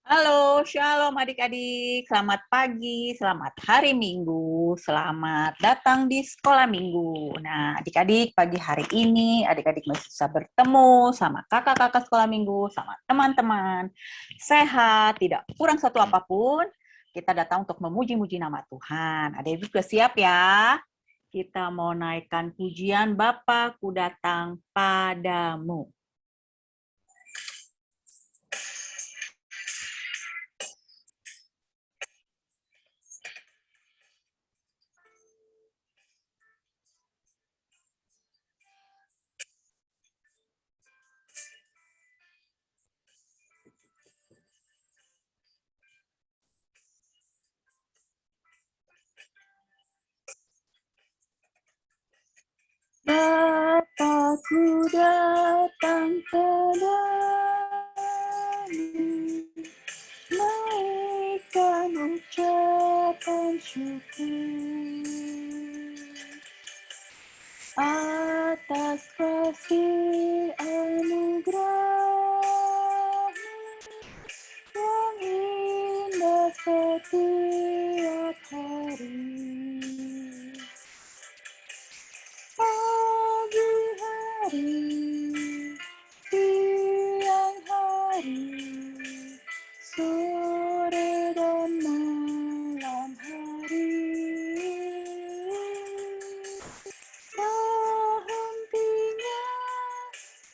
Halo, shalom adik-adik. Selamat pagi, selamat hari Minggu, selamat datang di sekolah Minggu. Nah, adik-adik, pagi hari ini adik-adik masih bisa bertemu sama kakak-kakak sekolah Minggu, sama teman-teman. Sehat, tidak kurang satu apapun. Kita datang untuk memuji-muji nama Tuhan. Adik-adik sudah siap ya? Kita mau naikkan pujian Bapa, ku datang padamu. Bapa-Ku datang padamu, naikkan ucapan syukur atas kasih anugerah yang indah setiap hari. Pagi hari, siang hari, sore dan malam hari. Tak hentinya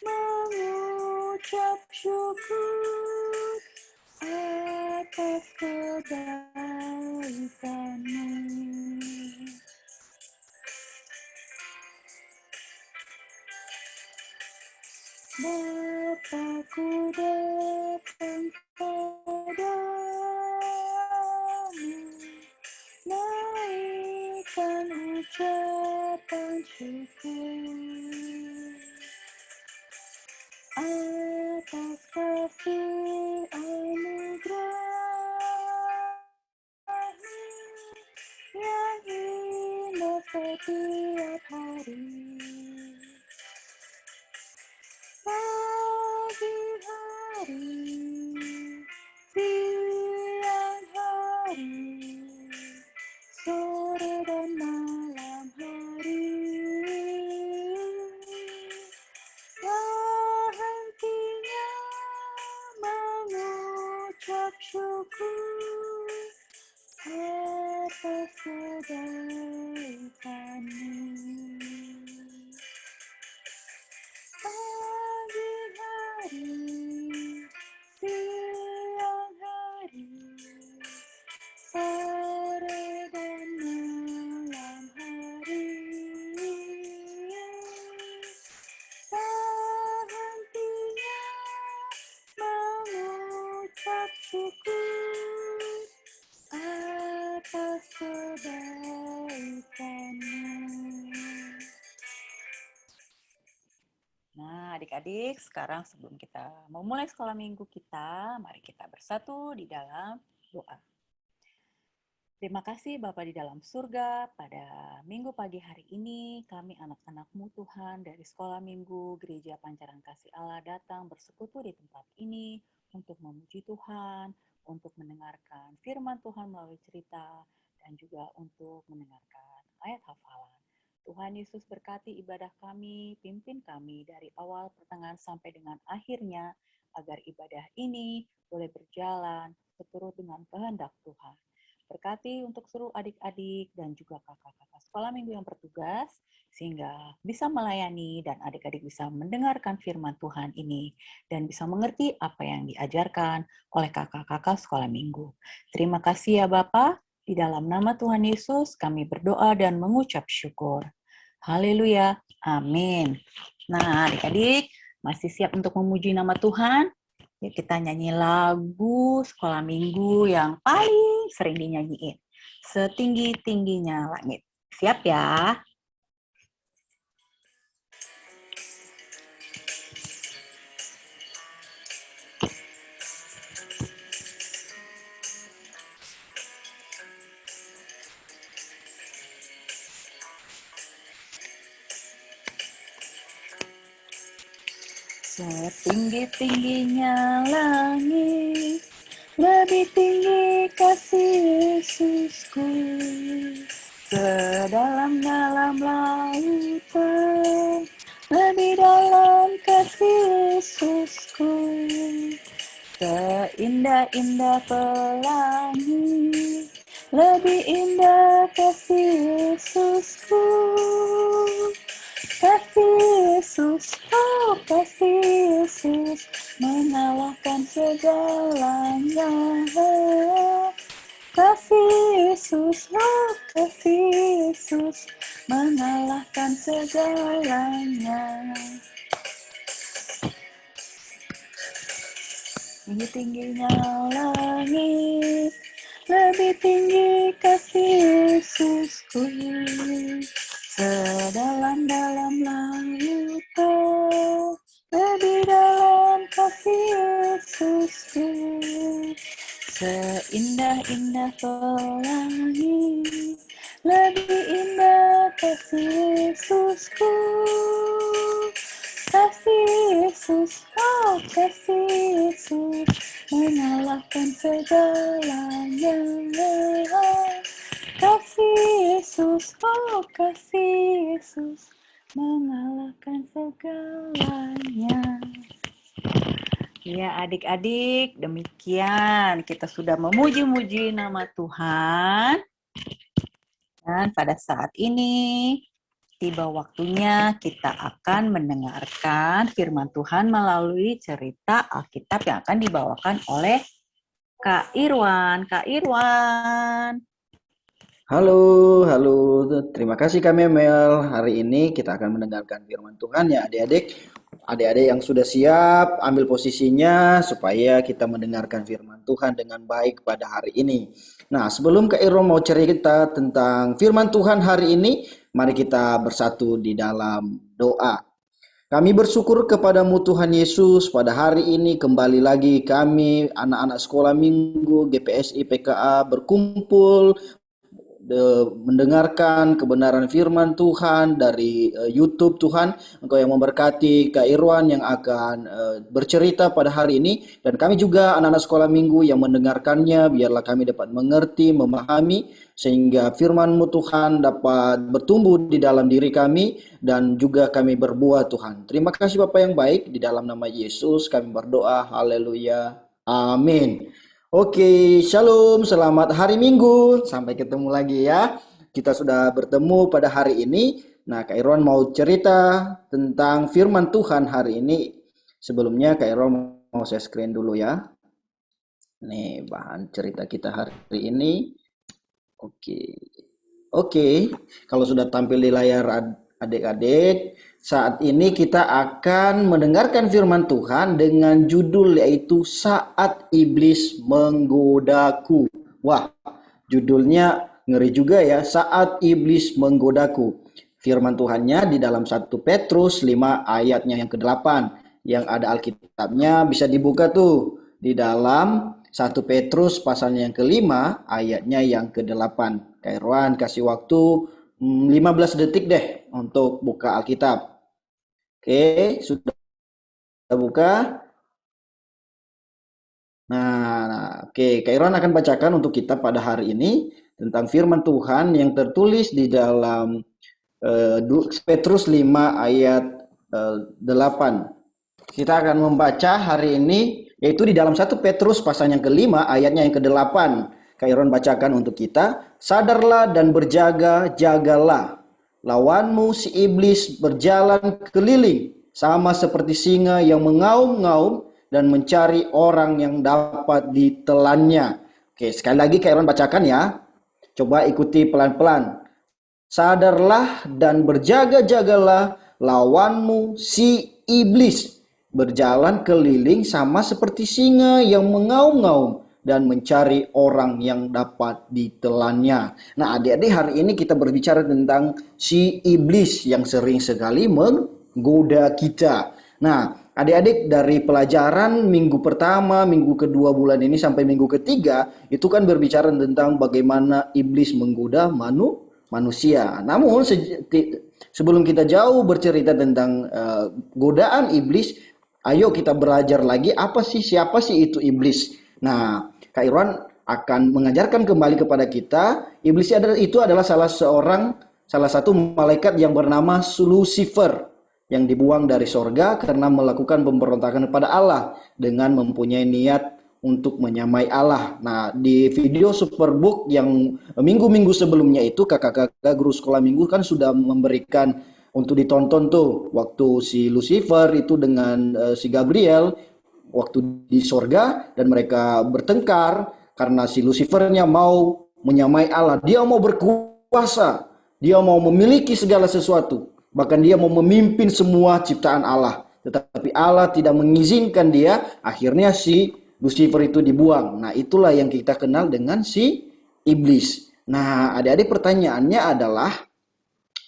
mengucap syukur atas kebaikan-Mu. Bapa-Ku datang padamu, naikkan ucapan syukur atas kasih anugerah-Mu yang indah setiap hari. Pagi hari, siang hari, sore dan malam hari. Tak hentinya mengucap syukur atas kebaikan-Mu. Pagi hari, siang hari, sore dan malam hari. Tak hentinya mengucap syukur atas kebaikan-Mu. Nah, adik-adik, sekarang sebelum kita memulai sekolah minggu kita, mari kita bersatu di dalam doa. Terima kasih Bapa di dalam surga, pada minggu pagi hari ini, kami anak-anak-Mu Tuhan dari sekolah minggu Gereja Pancaran Kasih Allah datang bersekutu di tempat ini untuk memuji Tuhan, untuk mendengarkan firman Tuhan melalui cerita, dan juga untuk mendengarkan ayat hafalan. Tuhan Yesus berkati ibadah kami, pimpin kami dari awal, pertengahan, sampai dengan akhirnya, agar ibadah ini boleh berjalan seturut dengan kehendak Tuhan. Berkati untuk seluruh adik-adik dan juga kakak-kakak sekolah minggu yang bertugas, sehingga bisa melayani dan adik-adik bisa mendengarkan firman Tuhan ini, dan bisa mengerti apa yang diajarkan oleh kakak-kakak sekolah minggu. Terima kasih ya Bapak, di dalam nama Tuhan Yesus kami berdoa dan mengucap syukur. Haleluya, amin. Nah, adik-adik masih siap untuk memuji nama Tuhan? Yuk kita nyanyi lagu sekolah minggu yang paling sering dinyanyiin. Setinggi-tingginya langit. Siap ya? Setinggi-tingginya langit, lebih tinggi kasih Yesusku. Sedalam-dalam lautan, lebih dalam kasih Yesusku. Seindah-indah pelangi, lebih indah kasih Yesusku. Kasih Yesus, oh kasih Yesus, mengalahkan segalanya. Kasih Yesus, oh kasih Yesus, mengalahkan segalanya. Tinggi-tingginya langit, lebih tinggi kasih Yesusku. Sedalam-dalam lautan, lebih dalam kasih Yesusku. Seindah-indah pelangi, lebih indah kasih Yesusku. Kasih Yesus, oh kasih Yesus, mengalahkan segalanya. Kasih Yesus, oh kasih Yesus, mengalahkan segalanya. Ya adik-adik, demikian kita sudah memuji-muji nama Tuhan. Dan pada saat ini, tiba waktunya kita akan mendengarkan firman Tuhan melalui cerita Alkitab yang akan dibawakan oleh Kak Irwan. Kak Irwan. Halo. Terima kasih Kak Memel. Hari ini kita akan mendengarkan firman Tuhan ya adik-adik. Adik-adik yang sudah siap, ambil posisinya supaya kita mendengarkan firman Tuhan dengan baik pada hari ini. Nah, sebelum Kak Irwan mau cerita tentang firman Tuhan hari ini, mari kita bersatu di dalam doa. Kami bersyukur kepadamu Tuhan Yesus, pada hari ini kembali lagi kami anak-anak sekolah minggu GPSI PKA berkumpul mendengarkan kebenaran firman Tuhan dari YouTube. Tuhan, Engkau yang memberkati Kak Irwan yang akan bercerita pada hari ini, dan kami juga anak-anak sekolah minggu yang mendengarkannya, biarlah kami dapat mengerti, memahami, sehingga firman-Mu Tuhan dapat bertumbuh di dalam diri kami dan juga kami berbuah Tuhan. Terima kasih Bapa yang baik, di dalam nama Yesus kami berdoa, haleluya, amin. Oke, shalom, selamat hari Minggu. Sampai ketemu lagi ya. Kita sudah bertemu pada hari ini. Nah, Kak Irwan mau cerita tentang firman Tuhan hari ini. Sebelumnya Kak Irwan mau saya screen dulu ya. Nih, bahan cerita kita hari ini. Oke. Kalau sudah tampil di layar adik-adik, saat ini kita akan mendengarkan firman Tuhan dengan judul yaitu Saat Iblis Menggodaku. Wah, judulnya ngeri juga ya, Saat Iblis Menggodaku. Firman Tuhannya di dalam 1 Petrus 5 ayatnya yang ke-8. Yang ada Alkitabnya bisa dibuka tuh di dalam 1 Petrus pasalnya yang ke-5 ayatnya yang ke-8. Kak Irwan kasih waktu 15 detik deh untuk buka Alkitab. Oke, sudah buka? Nah, oke. Kak Irwan akan bacakan untuk kita pada hari ini tentang firman Tuhan yang tertulis di dalam Petrus 5 ayat 8. Kita akan membaca hari ini yaitu di dalam 1 Petrus pasal yang ke-5 ayatnya yang ke-8. Kak Irwan bacakan untuk kita. Sadarlah dan berjaga-jagalah. Lawanmu si iblis berjalan keliling sama seperti singa yang mengaum-ngaum dan mencari orang yang dapat ditelannya. Oke, sekali lagi Kak Irwan bacakan ya. Coba ikuti pelan-pelan. Sadarlah dan berjaga-jagalah, lawanmu si iblis berjalan keliling sama seperti singa yang mengaum-ngaum dan mencari orang yang dapat ditelannya. Nah, adik-adik, hari ini kita berbicara tentang si iblis yang sering sekali menggoda kita. Nah, adik-adik, dari pelajaran minggu pertama, minggu kedua bulan ini sampai minggu ketiga, itu kan berbicara tentang bagaimana iblis menggoda manusia. Namun sebelum kita jauh bercerita tentang godaan iblis, ayo kita belajar lagi siapa sih itu iblis. Nah, Kak Irwan akan mengajarkan kembali kepada kita, iblis itu adalah salah satu malaikat yang bernama Lucifer yang dibuang dari sorga karena melakukan pemberontakan kepada Allah dengan mempunyai niat untuk menyamai Allah. Nah, di video Superbook yang minggu-minggu sebelumnya itu kakak-kakak guru sekolah minggu kan sudah memberikan untuk ditonton tuh waktu si Lucifer itu dengan si Gabriel waktu di sorga dan mereka bertengkar karena si Lucifernya mau menyamai Allah. Dia mau berkuasa, dia mau memiliki segala sesuatu, bahkan dia mau memimpin semua ciptaan Allah. Tetapi Allah tidak mengizinkan dia, akhirnya si Lucifer itu dibuang. Nah, itulah yang kita kenal dengan si iblis. Nah, adik-adik pertanyaannya adalah,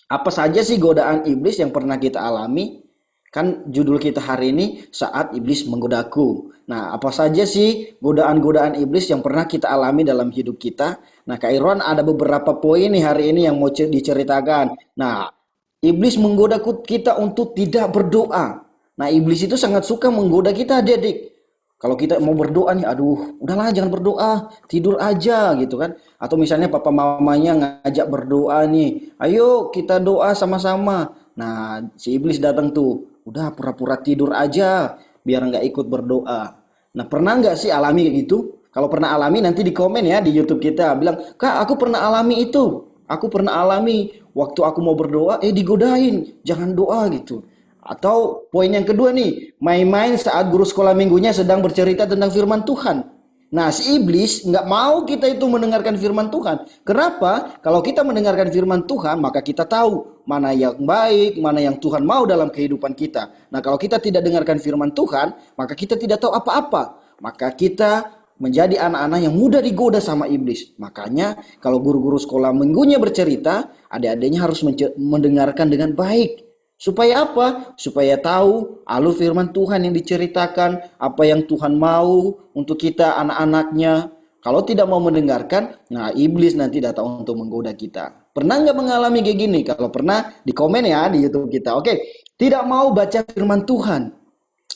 apa saja sih godaan iblis yang pernah kita alami? Kan judul kita hari ini, Saat Iblis Menggodaku. Nah, apa saja sih godaan-godaan iblis yang pernah kita alami dalam hidup kita? Nah, Kak Irwan ada beberapa poin nih hari ini yang mau diceritakan. Nah, iblis menggoda kita untuk tidak berdoa. Nah, iblis itu sangat suka menggoda kita, adik-adik. Kalau kita mau berdoa nih, aduh, udahlah jangan berdoa, tidur aja gitu kan. Atau misalnya papa mamanya ngajak berdoa nih, ayo kita doa sama-sama. Nah, si iblis datang tuh, udah pura-pura tidur aja, biar nggak ikut berdoa. Nah, pernah nggak sih alami kayak gitu? Kalau pernah alami nanti di komen ya di YouTube kita, bilang, Kak, aku pernah alami itu. Aku pernah alami waktu aku mau berdoa, digodain, jangan doa gitu. Atau poin yang kedua nih, main-main saat guru sekolah minggunya sedang bercerita tentang firman Tuhan. Nah, si iblis nggak mau kita itu mendengarkan firman Tuhan. Kenapa? Kalau kita mendengarkan firman Tuhan, maka kita tahu mana yang baik, mana yang Tuhan mau dalam kehidupan kita. Nah, kalau kita tidak dengarkan firman Tuhan, maka kita tidak tahu apa-apa. Maka kita menjadi anak-anak yang mudah digoda sama iblis. Makanya kalau guru-guru sekolah minggunya bercerita, adik-adiknya harus mendengarkan dengan baik. Supaya apa? Supaya tahu alur firman Tuhan yang diceritakan, apa yang Tuhan mau untuk kita anak-anaknya. Kalau tidak mau mendengarkan, nah iblis nanti datang untuk menggoda kita. Pernah nggak mengalami kayak gini? Kalau pernah, di komen ya di YouTube kita. Oke, tidak mau baca firman Tuhan.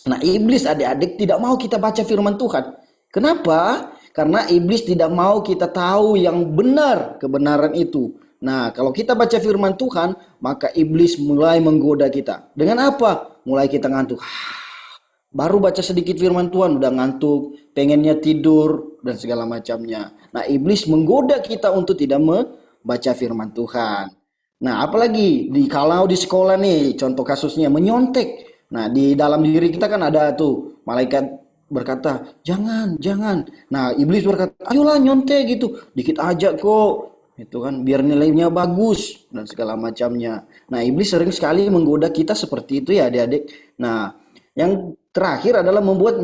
Nah, iblis adik-adik tidak mau kita baca firman Tuhan. Kenapa? Karena iblis tidak mau kita tahu yang benar, kebenaran itu. Nah, kalau kita baca firman Tuhan, maka iblis mulai menggoda kita. Dengan apa? Mulai kita ngantuk. Baru baca sedikit firman Tuhan, udah ngantuk, pengennya tidur, dan segala macamnya. Nah, iblis menggoda kita untuk tidak membaca firman Tuhan. Nah, apalagi kalau di sekolah nih, contoh kasusnya menyontek. Nah, di dalam diri kita kan ada tuh malaikat berkata, jangan, jangan. Nah, iblis berkata, ayolah nyontek gitu, dikit aja kok. Itu kan biar nilainya bagus dan segala macamnya. Nah, iblis sering sekali menggoda kita seperti itu ya adik-adik. Nah, yang terakhir adalah membuat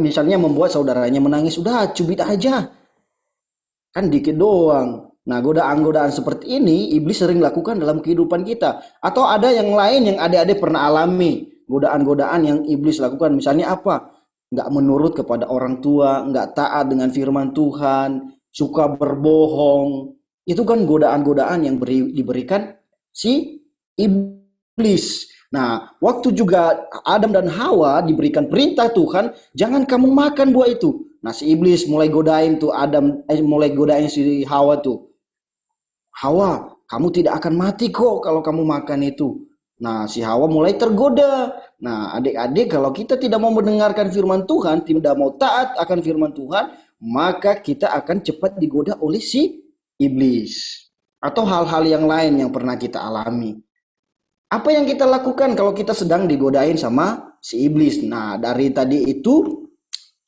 saudaranya menangis. Udah cubit aja, kan dikit doang. Nah, godaan-godaan seperti ini iblis sering lakukan dalam kehidupan kita. Atau ada yang lain yang adik-adik pernah alami, godaan-godaan yang iblis lakukan. Misalnya apa? Nggak menurut kepada orang tua, nggak taat dengan firman Tuhan, suka berbohong. Itu kan godaan-godaan yang diberikan si iblis. Nah, waktu juga Adam dan Hawa diberikan perintah Tuhan, jangan kamu makan buah itu. Nah, si iblis mulai godain tuh mulai godain si Hawa tuh. Hawa, kamu tidak akan mati kok kalau kamu makan itu. Nah, si Hawa mulai tergoda. Nah, adik-adik, kalau kita tidak mau mendengarkan firman Tuhan, tidak mau taat akan firman Tuhan, maka kita akan cepat digoda oleh si iblis. Atau hal-hal yang lain yang pernah kita alami. Apa yang kita lakukan kalau kita sedang digodain sama si iblis? Nah, dari tadi itu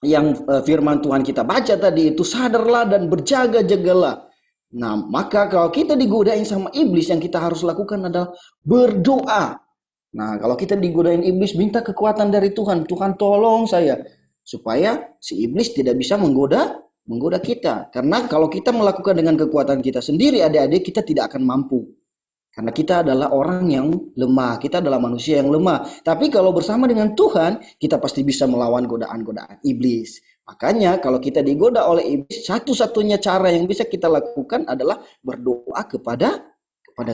yang firman Tuhan kita baca tadi itu, sadarlah dan berjaga-jagalah. Nah, maka kalau kita digodain sama iblis, yang kita harus lakukan adalah berdoa. Nah, kalau kita digodain iblis, minta kekuatan dari Tuhan. Tuhan tolong saya, supaya si iblis tidak bisa menggoda kita. Karena kalau kita melakukan dengan kekuatan kita sendiri, adik-adik, kita tidak akan mampu. Karena kita adalah orang yang lemah, kita adalah manusia yang lemah. Tapi kalau bersama dengan Tuhan, kita pasti bisa melawan godaan-godaan iblis. Makanya kalau kita digoda oleh iblis, satu-satunya cara yang bisa kita lakukan adalah berdoa kepada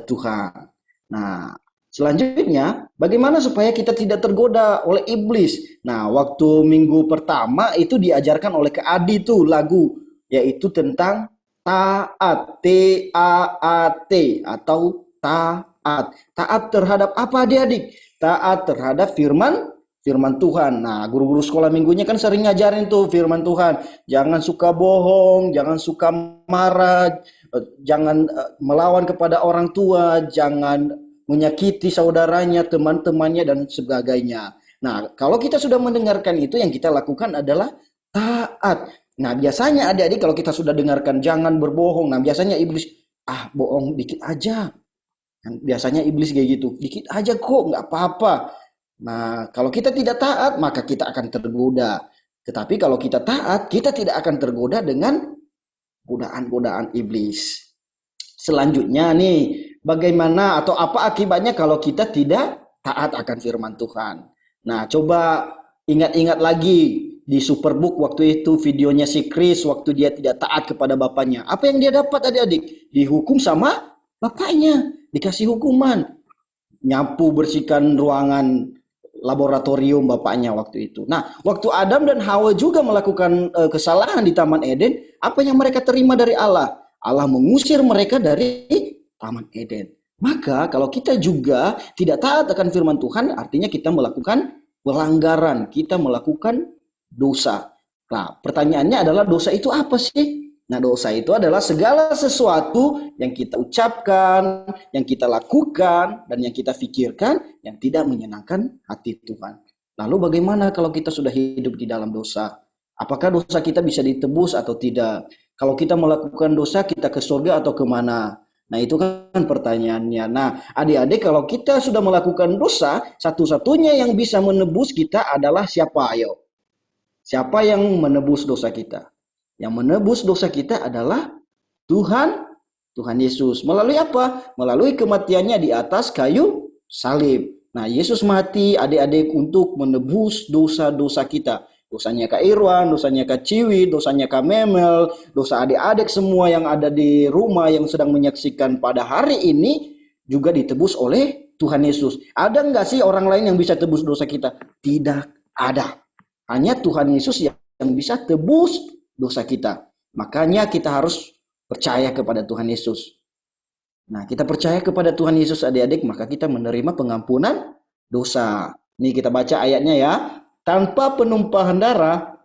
Tuhan. Nah, selanjutnya, bagaimana supaya kita tidak tergoda oleh iblis? Nah, waktu minggu pertama itu diajarkan oleh Kak Adi tuh lagu yaitu tentang taat, T-A-A-T, atau taat. Taat terhadap apa adik-adik? Taat terhadap firman Tuhan. Nah, guru-guru sekolah minggunya kan sering ngajarin tuh firman Tuhan. Jangan suka bohong, jangan suka marah, jangan melawan kepada orang tua, jangan menyakiti saudaranya, teman-temannya, dan sebagainya. Nah, kalau kita sudah mendengarkan itu, yang kita lakukan adalah taat. Nah, biasanya adik-adik kalau kita sudah dengarkan jangan berbohong, nah biasanya iblis, bohong dikit aja. Biasanya iblis kayak gitu, dikit aja kok, nggak apa-apa. Nah, kalau kita tidak taat, maka kita akan tergoda. Tetapi kalau kita taat, kita tidak akan tergoda dengan godaan-godaan iblis. Selanjutnya nih, bagaimana atau apa akibatnya kalau kita tidak taat akan firman Tuhan? Nah, coba ingat-ingat lagi di Superbook waktu itu videonya si Chris waktu dia tidak taat kepada bapaknya. Apa yang dia dapat adik-adik? Dihukum sama bapaknya, dikasih hukuman. Nyapu bersihkan ruangan laboratorium bapaknya waktu itu. Nah, waktu Adam dan Hawa juga melakukan kesalahan di Taman Eden, apa yang mereka terima dari Allah? Allah mengusir mereka dari Taman Eden. Maka kalau kita juga tidak taat akan firman Tuhan, artinya kita melakukan pelanggaran, kita melakukan dosa. Nah, pertanyaannya adalah dosa itu apa sih? Nah, dosa itu adalah segala sesuatu yang kita ucapkan, yang kita lakukan, dan yang kita pikirkan yang tidak menyenangkan hati Tuhan. Lalu bagaimana kalau kita sudah hidup di dalam dosa? Apakah dosa kita bisa ditebus atau tidak? Kalau kita melakukan dosa, kita ke surga atau kemana? Nah, itu kan pertanyaannya. Nah, adik-adik, kalau kita sudah melakukan dosa, satu-satunya yang bisa menebus kita adalah siapa? Ayo. Siapa yang menebus dosa kita? Yang menebus dosa kita adalah Tuhan Yesus. Melalui apa? Melalui kematiannya di atas kayu salib. Nah, Yesus mati adik-adik untuk menebus dosa-dosa kita. Dosanya Kak Irwan, dosanya Kak Ciwi, dosanya Kak Memel, dosa adik-adik semua yang ada di rumah yang sedang menyaksikan pada hari ini juga ditebus oleh Tuhan Yesus. Ada nggak sih orang lain yang bisa tebus dosa kita? Tidak ada. Hanya Tuhan Yesus yang bisa tebus dosa kita. Makanya kita harus percaya kepada Tuhan Yesus. Nah, kita percaya kepada Tuhan Yesus adik-adik, maka kita menerima pengampunan dosa. Nih kita baca ayatnya ya. Tanpa penumpahan darah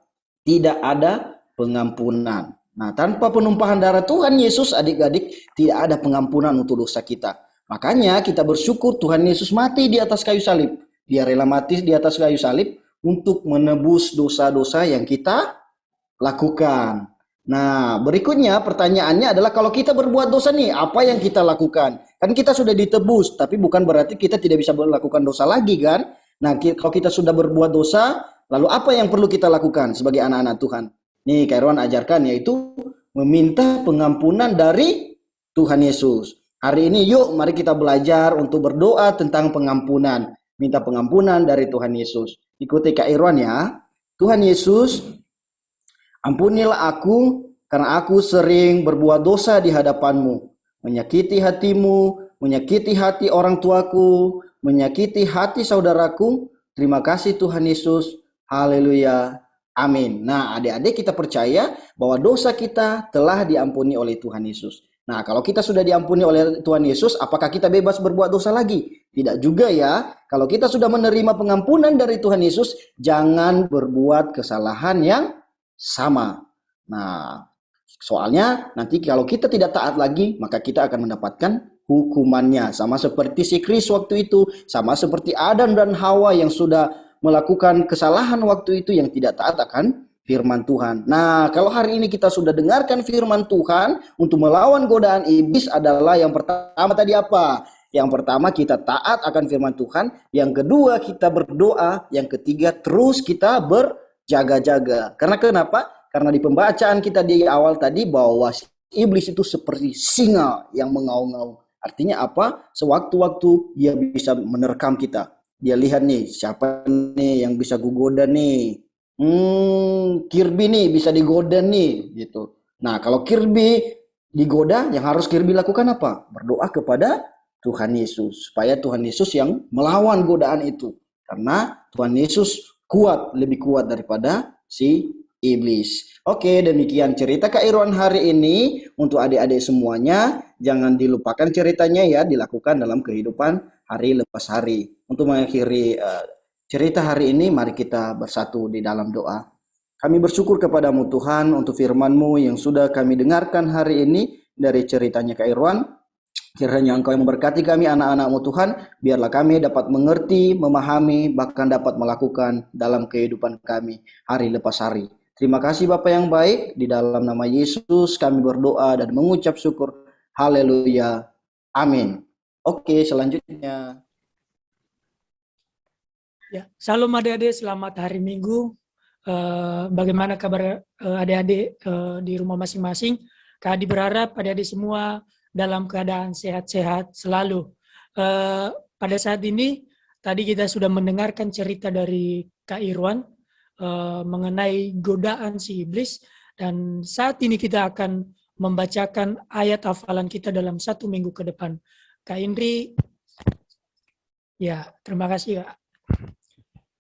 tidak ada pengampunan. Nah, tanpa penumpahan darah Tuhan Yesus adik-adik tidak ada pengampunan untuk dosa kita. Makanya kita bersyukur Tuhan Yesus mati di atas kayu salib. Dia rela mati di atas kayu salib untuk menebus dosa-dosa yang kita lakukan. Nah, berikutnya pertanyaannya adalah kalau kita berbuat dosa nih, apa yang kita lakukan? Kan kita sudah ditebus, tapi bukan berarti kita tidak bisa melakukan dosa lagi kan? Nah, kalau kita sudah berbuat dosa, lalu apa yang perlu kita lakukan sebagai anak-anak Tuhan? Nih, Kak Irwan ajarkan, yaitu meminta pengampunan dari Tuhan Yesus. Hari ini yuk mari kita belajar untuk berdoa tentang pengampunan. Minta pengampunan dari Tuhan Yesus. Ikuti Kak Irwan ya. Tuhan Yesus, ampunilah aku karena aku sering berbuat dosa di hadapan-Mu. Menyakiti hati-Mu, menyakiti hati orang tuaku, menyakiti hati saudaraku. Terima kasih Tuhan Yesus. Haleluya. Amin. Nah, adik-adik kita percaya bahwa dosa kita telah diampuni oleh Tuhan Yesus. Nah, kalau kita sudah diampuni oleh Tuhan Yesus, apakah kita bebas berbuat dosa lagi? Tidak juga ya. Kalau kita sudah menerima pengampunan dari Tuhan Yesus, jangan berbuat kesalahan yang sama. Nah, soalnya nanti kalau kita tidak taat lagi, maka kita akan mendapatkan hukumannya. Sama seperti si Kris waktu itu, sama seperti Adam dan Hawa yang sudah melakukan kesalahan waktu itu yang tidak taat akan firman Tuhan. Nah, kalau hari ini kita sudah dengarkan firman Tuhan untuk melawan godaan iblis adalah yang pertama tadi apa? Yang pertama kita taat akan firman Tuhan, yang kedua kita berdoa, yang ketiga terus kita berjaga-jaga. Karena kenapa? Karena di pembacaan kita di awal tadi bahwa iblis itu seperti singa yang mengaum-ngaum. Artinya apa? Sewaktu-waktu dia bisa menerkam kita. Dia lihat nih, siapa nih yang bisa gugoda nih. Kirby nih bisa digoda nih gitu. Nah, kalau Kirby digoda, yang harus Kirby lakukan apa? Berdoa kepada Tuhan Yesus, supaya Tuhan Yesus yang melawan godaan itu. Karena Tuhan Yesus kuat, lebih kuat daripada si iblis. Oke, demikian cerita Kak Irwan hari ini. Untuk adik-adik semuanya, jangan dilupakan ceritanya ya, dilakukan dalam kehidupan hari lepas hari. Untuk mengakhiri cerita hari ini, mari kita bersatu di dalam doa. Kami bersyukur kepadamu Tuhan untuk firman-Mu yang sudah kami dengarkan hari ini dari ceritanya Kak Irwan. Kiranya Engkau yang memberkati kami anak-anak-Mu Tuhan, biarlah kami dapat mengerti, memahami, bahkan dapat melakukan dalam kehidupan kami hari lepas hari. Terima kasih Bapa yang baik, di dalam nama Yesus kami berdoa dan mengucap syukur. Haleluya. Amin. Oke, selanjutnya. Ya, salam adik-adik, selamat hari Minggu. Bagaimana kabar adik-adik di rumah masing-masing? Kak Adi berharap adik-adik semua dalam keadaan sehat-sehat selalu. Pada saat ini, tadi kita sudah mendengarkan cerita dari Kak Irwan mengenai godaan si iblis, dan saat ini kita akan membacakan ayat hafalan kita dalam 1 minggu ke depan. Kak Indri, ya terima kasih Kak.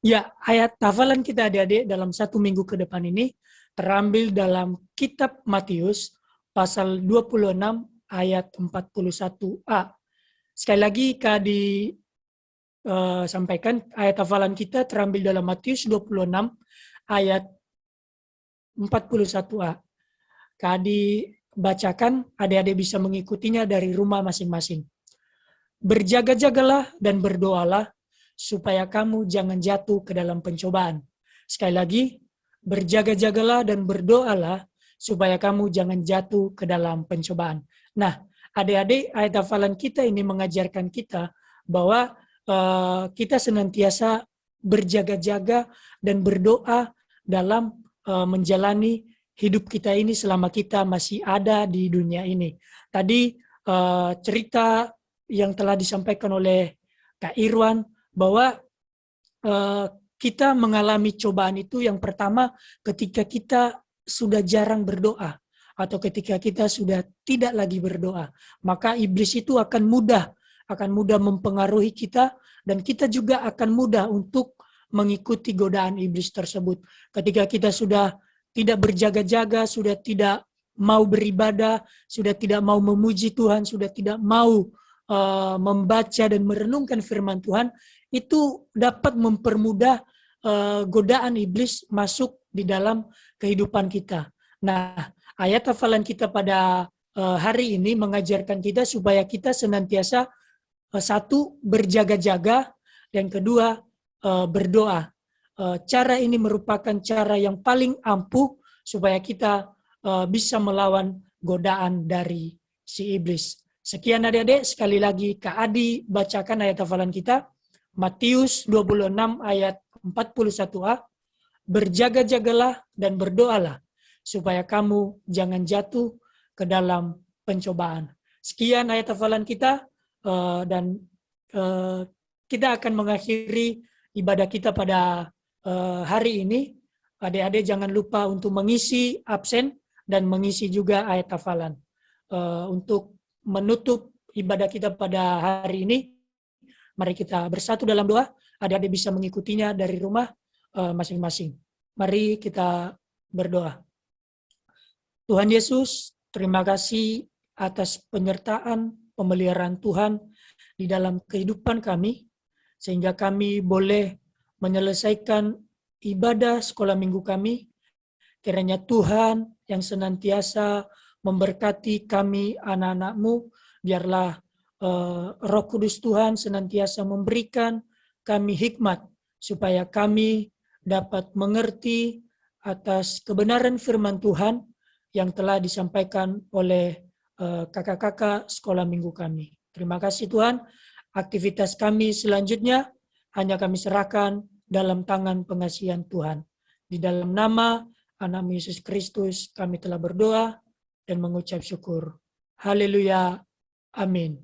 Ya, ayat hafalan kita adik-adik dalam 1 minggu ke depan ini terambil dalam kitab Matius pasal 26 ayat 41a. Sekali lagi Kak sampaikan ayat hafalan kita terambil dalam Matius 26 ayat 41a. Kak bacakan, adik-adik bisa mengikutinya dari rumah masing-masing. Berjaga-jagalah dan berdoalah supaya kamu jangan jatuh ke dalam pencobaan. Sekali lagi, berjaga-jagalah dan berdoalah supaya kamu jangan jatuh ke dalam pencobaan. Nah, adik-adik, ayat hafalan kita ini mengajarkan kita bahwa kita senantiasa berjaga-jaga dan berdoa dalam menjalani hidup kita ini selama kita masih ada di dunia ini. Tadi cerita yang telah disampaikan oleh Kak Irwan, bahwa kita mengalami cobaan itu yang pertama ketika kita sudah jarang berdoa atau ketika kita sudah tidak lagi berdoa, maka iblis itu akan mudah mempengaruhi kita, dan kita juga akan mudah untuk mengikuti godaan iblis tersebut. Ketika kita sudah tidak berjaga-jaga, sudah tidak mau beribadah, sudah tidak mau memuji Tuhan, sudah tidak mau membaca dan merenungkan firman Tuhan, itu dapat mempermudah godaan iblis masuk di dalam kehidupan kita. Nah, ayat hafalan kita pada hari ini mengajarkan kita supaya kita senantiasa satu, berjaga-jaga, dan kedua, berdoa. Cara ini merupakan cara yang paling ampuh supaya kita bisa melawan godaan dari si iblis. Sekian adik-adik, sekali lagi Kak Adi bacakan ayat hafalan kita. Matius 26 ayat 41a, berjaga-jagalah dan berdoalah supaya kamu jangan jatuh ke dalam pencobaan. Sekian ayat hafalan kita, dan kita akan mengakhiri ibadah kita pada hari ini. Adik-adik jangan lupa untuk mengisi absen dan mengisi juga ayat hafalan. Untuk menutup ibadah kita pada hari ini, mari kita bersatu dalam doa. Adik-adik bisa mengikutinya dari rumah masing-masing. Mari kita berdoa. Tuhan Yesus, terima kasih atas penyertaan, pemeliharaan Tuhan di dalam kehidupan kami, sehingga kami boleh menyelesaikan ibadah sekolah minggu kami. Kiranya Tuhan yang senantiasa memberkati kami anak-anak-Mu, biarlah Roh Kudus Tuhan senantiasa memberikan kami hikmat supaya kami dapat mengerti atas kebenaran firman Tuhan yang telah disampaikan oleh kakak-kakak sekolah minggu kami. Terima kasih Tuhan. Aktivitas kami selanjutnya hanya kami serahkan dalam tangan pengasihan Tuhan. Di dalam nama Anak Yesus Kristus kami telah berdoa dan mengucap syukur. Haleluya. Amin.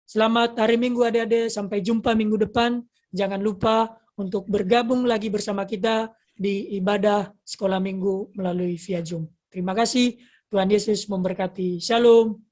Selamat hari Minggu adik-adik. Sampai jumpa minggu depan. Jangan lupa untuk bergabung lagi bersama kita di ibadah sekolah minggu melalui via Zoom. Terima kasih. Tuhan Yesus memberkati. Shalom.